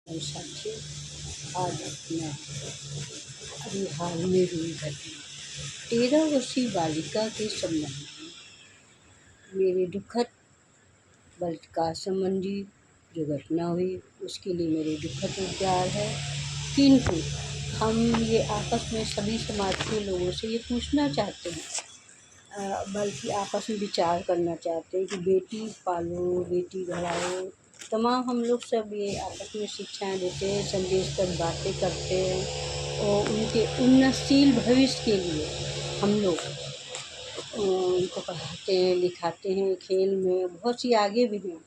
और साथियों, आज मैं अभी हाल में हुई घटना 13 वर्षीय बालिका के संबंध में मेरे दुखद बलात्कार संबंधी जो घटना हुई उसके लिए मेरे दुखद विचार है। किंतु हम ये आपस में सभी समाज के लोगों से ये पूछना चाहते हैं, बल्कि आपस में विचार करना चाहते हैं कि बेटी पालो बेटी बढ़ाओ। तमाम हम लोग सब ये आपस में शिक्षाएं देते हैं, संदेश पर बातें करते हैं और उनके उन्नतशील भविष्य के लिए हम लोग उनको पढ़ाते हैं लिखाते हैं। खेल में बहुत सी आगे भी हैं,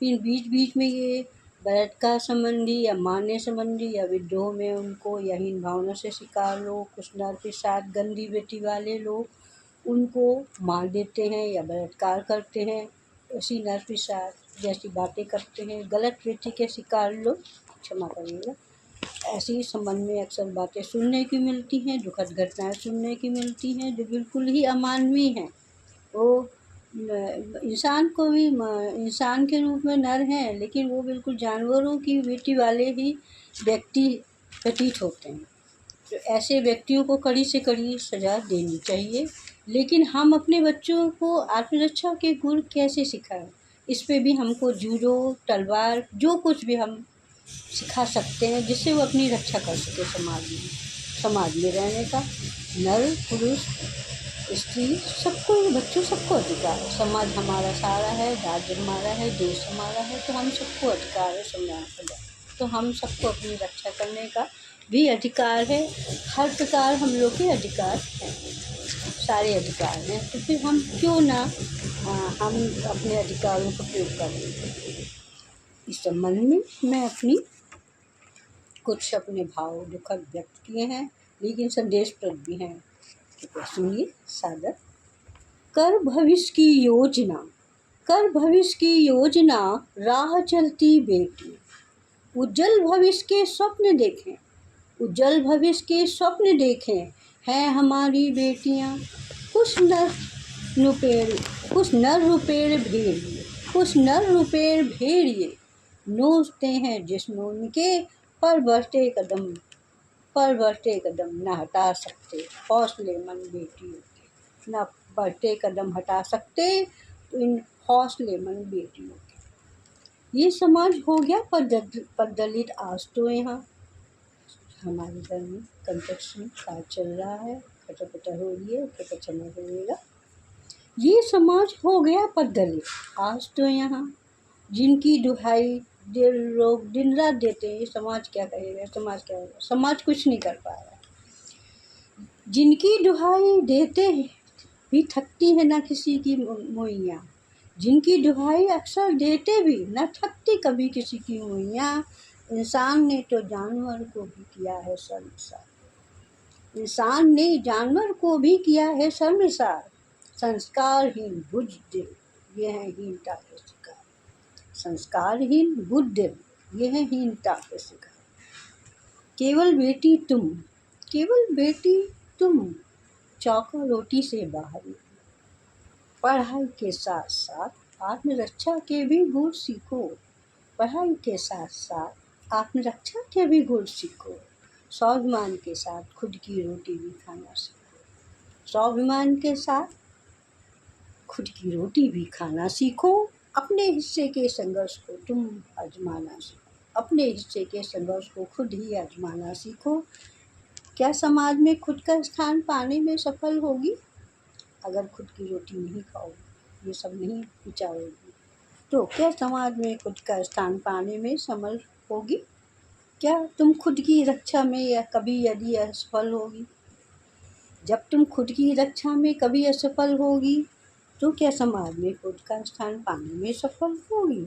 फिर बीच बीच में ये बलात्कार संबंधी या मारने संबंधी या विद्रोह में उनको या हीन भावना से शिकार लोग, कुछ नर के साथ गंदी बेटी वाले लोग उनको मार देते हैं या बलात्कार करते हैं। ऐसी नर के साथ जैसी बातें करते हैं, गलत बेटी के शिकार लोग, क्षमा करिएगा, ऐसी संबंध में अक्सर बातें सुनने की मिलती हैं, दुखद घटनाएं सुनने की मिलती हैं जो बिल्कुल ही अमानवीय हैं। वो इंसान को भी इंसान के रूप में नर हैं, लेकिन वो बिल्कुल जानवरों की बेटी वाले ही व्यक्ति प्रतीत होते हैं। तो ऐसे व्यक्तियों को कड़ी से कड़ी सज़ा देनी चाहिए। लेकिन हम अपने बच्चों को आत्मरक्षा के गुण कैसे सिखाएं, इस पे भी हमको जूडो, तलवार, जो कुछ भी हम सिखा सकते हैं जिससे वो अपनी रक्षा कर सके समाज में रहने का। नर पुरुष स्त्री सबको, बच्चों सबको अधिकार है। समाज हमारा सारा है, राज्य हमारा है, देश हमारा है, तो हम सबको अधिकार है संविधान का। तो हम सबको अपनी रक्षा करने का भी अधिकार है। हर प्रकार हम लोग के अधिकार हैं, सारे अधिकार हैं। तो फिर हम क्यों ना हम अपने अधिकारों का प्रयोग करें। इस संबंध में मैं अपनी कुछ अपने भाव दुखद व्यक्त किए हैं, लेकिन संदेशप्रद भी हैं। कृपया सुनिए सादर। कर भविष्य की योजना, कर भविष्य की योजना, राह चलती बेटी। उज्जवल भविष्य के स्वप्न देखें, उज्जवल भविष्य के स्वप्न देखें, हैं हमारी बेटियां। कुछ नर रुपेड़, कुछ नर रुपेड़ भेड़िए, कुछ नर रुपेड़ भेड़िए नोचते हैं जिस्म उनके, पर बढ़ते कदम, पर बढ़ते कदम न हटा सकते हौसले मन बेटियों के, न बढ़ते कदम हटा सकते तो इन हौसले मन बेटियों के। ये समाज हो गया पददलित। आज तो यहाँ हमारे घर में कंस्ट्रक्शन कार्य चल रहा है, खटर हो रही है, तो क्षमा करिएगा। ये समाज हो गया पददलित। आज तो यहाँ जिनकी दुहाई लोग दिन रात देते हैं, ये समाज क्या कहेगा, समाज क्या कहेगा, समाज कुछ नहीं कर पा रहा। जिनकी दुहाई देते भी थकती है ना किसी की मुइयाँ, जिनकी दुहाई अक्सर देते भी न थकती कभी किसी की मुइयाँ। इंसान ने तो जानवर को भी किया है शर्मसार, इंसान ने जानवर को भी किया है शर्मसार। संस्कारहीन बुद्धि ये है हीनता के शिकार, संस्कारहीन बुद्धि ये है हीनता के शिकार। केवल बेटी तुम, केवल बेटी तुम, चौका रोटी से बाहर। पढ़ाई के साथ साथ आत्मरक्षा के भी गुण सीखो, पढ़ाई के साथ साथ आत्मरक्षा के भी गुण सीखो। स्वाभिमान के साथ खुद की रोटी भी खाना सीखो, स्वाभिमान के साथ खुद की रोटी भी खाना सीखो। अपने हिस्से के संघर्ष को तुम आजमाना सीखो, अपने हिस्से के संघर्ष को खुद ही आजमाना सीखो। क्या समाज में खुद का स्थान पाने में सफल होगी? अगर खुद की रोटी नहीं खाओगी, ये सब नहीं विचारोगी, तो क्या समाज में खुद का स्थान पाने में समर्थ होगी? क्या तुम खुद की रक्षा में या कभी यदि असफल होगी, जब तुम खुद की रक्षा में कभी असफल होगी, तो क्या समाज में खुद का स्थान पाने में सफल होगी?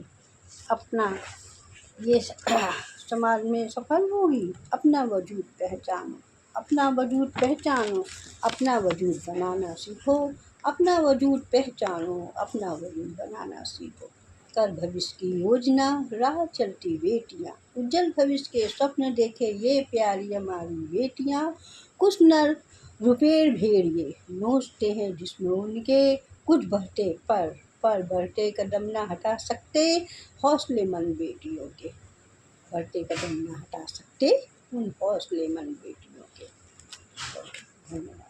अपना ये समाज में सफल होगी? अपना वजूद पहचानो, अपना वजूद पहचानो, अपना वजूद बनाना सीखो, अपना वजूद पहचानो, अपना वजूद बनाना सीखो। कर भविष्य की योजना, राह चलती बेटियां। उज्जवल भविष्य के स्वप्न देखे ये प्यारी हमारी बेटियां। कुछ नर रुपेड़ भेड़िए नोचते हैं जिसमें उनके, कुछ बढ़ते पर बढ़ते कदम न हटा सकते हौसले मन बेटियों के। बढ़ते कदम न हटा सकते उन हौसलेमंद बेटियों के। धन्यवाद।